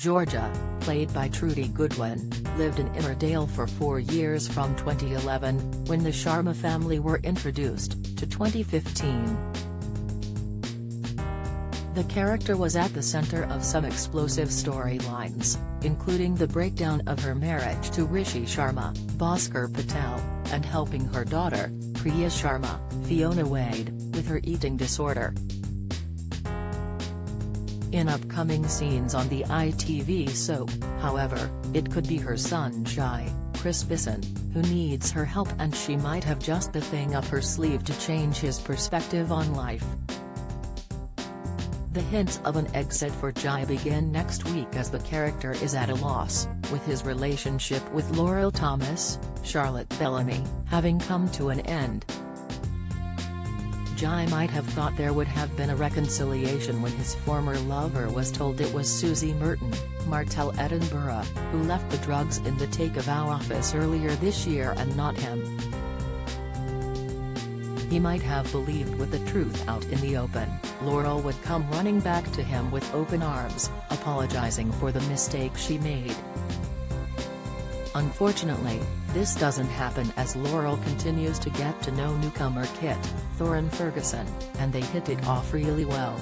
Georgia, played by Trudy Goodwin, lived in Emmerdale for 4 years from 2011, when the Sharma family were introduced, to 2015. The character was at the center of some explosive storylines, including the breakdown of her marriage to Rishi Sharma, Bhaskar Patel, and helping her daughter, Priya Sharma, Fiona Wade, with her eating disorder. In upcoming scenes on the ITV soap, however, it could be her son Jai, Chris Bisson, who needs her help, and she might have just the thing up her sleeve to change his perspective on life. The hints of an exit for Jai begin next week as the character is at a loss, with his relationship with Laurel Thomas, Charlotte Bellamy, having come to an end. Jai might have thought there would have been a reconciliation when his former lover was told it was Susie Merton, Martell Edinburgh, who left the drugs in the Take-A-Vow office earlier this year and not him. He might have believed with the truth out in the open, Laurel would come running back to him with open arms, apologizing for the mistake she made. Unfortunately, this doesn't happen as Laurel continues to get to know newcomer Kit, Thorin Ferguson, and they hit it off really well.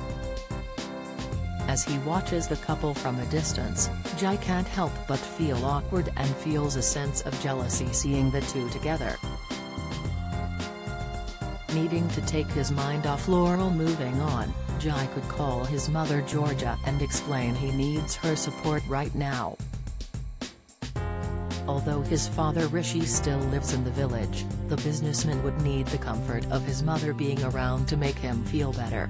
As he watches the couple from a distance, Jai can't help but feel awkward and feels a sense of jealousy seeing the two together. Needing to take his mind off Laurel moving on, Jai could call his mother Georgia and explain he needs her support right now. Although his father Rishi still lives in the village, the businessman would need the comfort of his mother being around to make him feel better.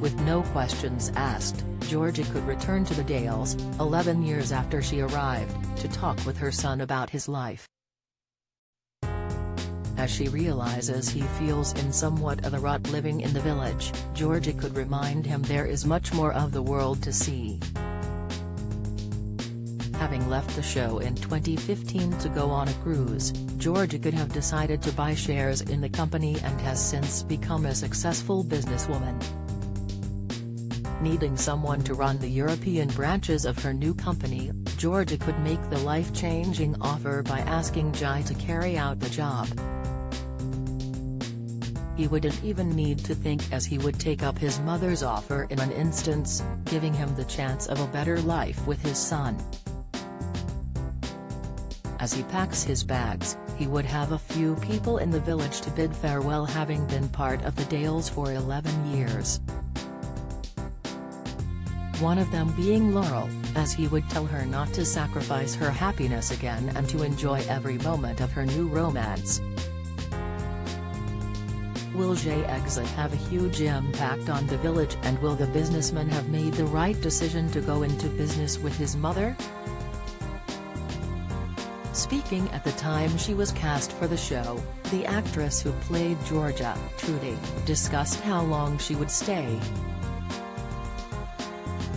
With no questions asked, Georgia could return to the Dales, 11 years after she arrived, to talk with her son about his life. As she realizes he feels in somewhat of a rut living in the village, Georgia could remind him there is much more of the world to see. Having left the show in 2015 to go on a cruise, Georgia could have decided to buy shares in the company and has since become a successful businesswoman. Needing someone to run the European branches of her new company, Georgia could make the life-changing offer by asking Jai to carry out the job. He wouldn't even need to think, as he would take up his mother's offer in an instance, giving him the chance of a better life with his son. As he packs his bags, he would have a few people in the village to bid farewell, having been part of the Dales for 11 years. One of them being Laurel, as he would tell her not to sacrifice her happiness again and to enjoy every moment of her new romance. Will Jai's exit have a huge impact on the village, and will the businessman have made the right decision to go into business with his mother? Speaking at the time she was cast for the show, the actress who played Georgia, Trudy, discussed how long she would stay.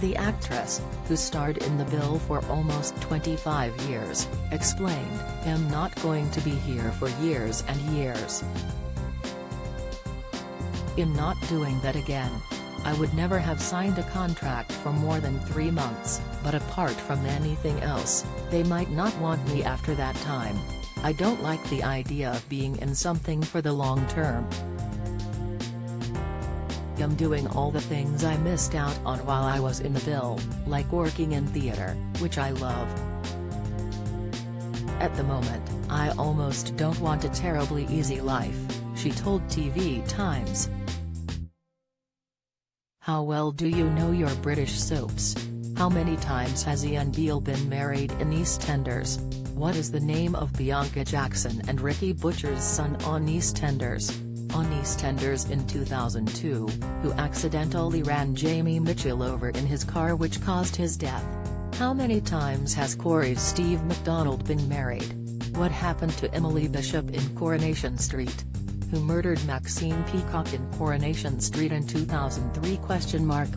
The actress, who starred in the bill for almost 25 years, explained, "I'm not going to be here for years and years. I'm not doing that again. I would never have signed a contract for more than 3 months, but apart from anything else, they might not want me after that time. I don't like the idea of being in something for the long term. I'm doing all the things I missed out on while I was in the bill, like working in theater, which I love. At the moment, I almost don't want a terribly easy life," she told TV Times. How well do you know your British soaps? How many times has Ian Beale been married in EastEnders? What is the name of Bianca Jackson and Ricky Butcher's son on EastEnders? On EastEnders in 2002, who accidentally ran Jamie Mitchell over in his car, which caused his death? How many times has Corey's Steve McDonald been married? What happened to Emily Bishop in Coronation Street? Who murdered Maxine Peacock in Coronation Street in 2003?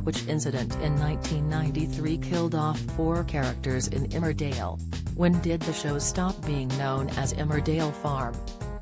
Which incident in 1993 killed off 4 characters in Emmerdale? When did the show stop being known as Emmerdale Farm?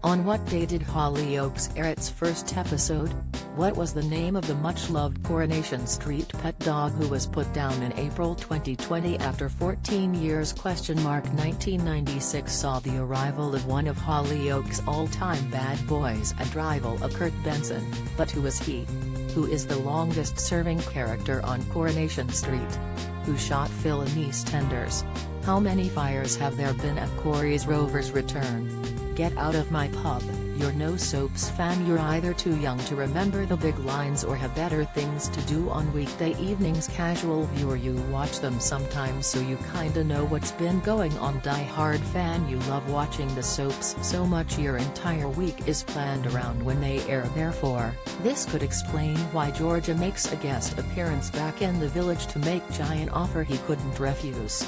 On what day did Hollyoaks air its first episode? What was the name of the much-loved Coronation Street pet dog who was put down in April 2020 after 14 years? 1996 saw the arrival of one of Hollyoaks' all-time bad boys and rival of Kurt Benson, but who is he? Who is the longest-serving character on Coronation Street? Who shot Phil in EastEnders? How many fires have there been at Corey's Rover's return? Get out of my pub, you're no soaps fan. You're either too young to remember the big lines or have better things to do on weekday evenings. Casual viewer, you watch them sometimes so you kinda know what's been going on. Die-hard fan, you love watching the soaps so much your entire week is planned around when they air. Therefore, this could explain why Georgia makes a guest appearance back in the village to make giant offer he couldn't refuse.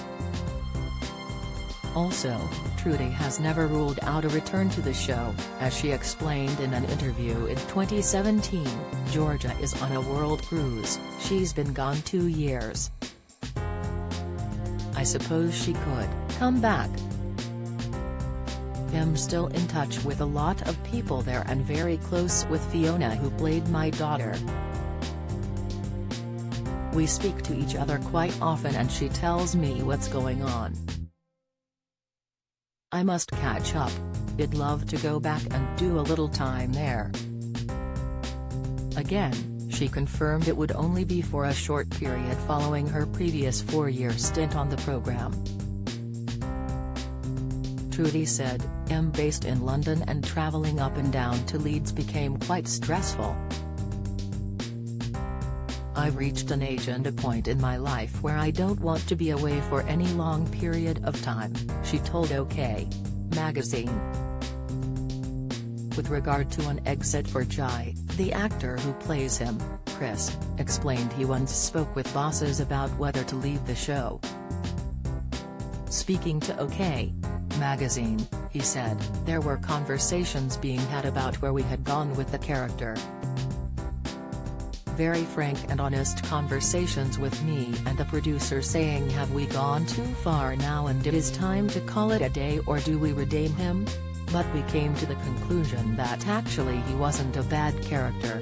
Also, Trudy has never ruled out a return to the show, as she explained in an interview in 2017, Georgia is on a world cruise, she's been gone 2 years. I suppose she could come back. I'm still in touch with a lot of people there and very close with Fiona, who played my daughter. We speak to each other quite often and she tells me what's going on. I must catch up. I'd love to go back and do a little time there. Again, she confirmed it would only be for a short period following her previous 4-year stint on the program. Trudy said, I'm based in London and travelling up and down to Leeds became quite stressful. I've reached an age and a point in my life where I don't want to be away for any long period of time, she told OK! Magazine. With regard to an exit for Jai, the actor who plays him, Chris, explained he once spoke with bosses about whether to leave the show. Speaking to OK! Magazine, he said, there were conversations being had about where we had gone with the character. Very frank and honest conversations with me and the producer saying, have we gone too far now and it is time to call it a day, or do we redeem him? But we came to the conclusion that actually he wasn't a bad character.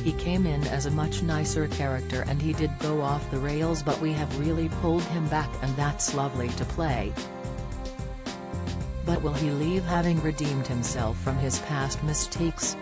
He came in as a much nicer character and he did go off the rails, but we have really pulled him back and that's lovely to play. But will he leave having redeemed himself from his past mistakes?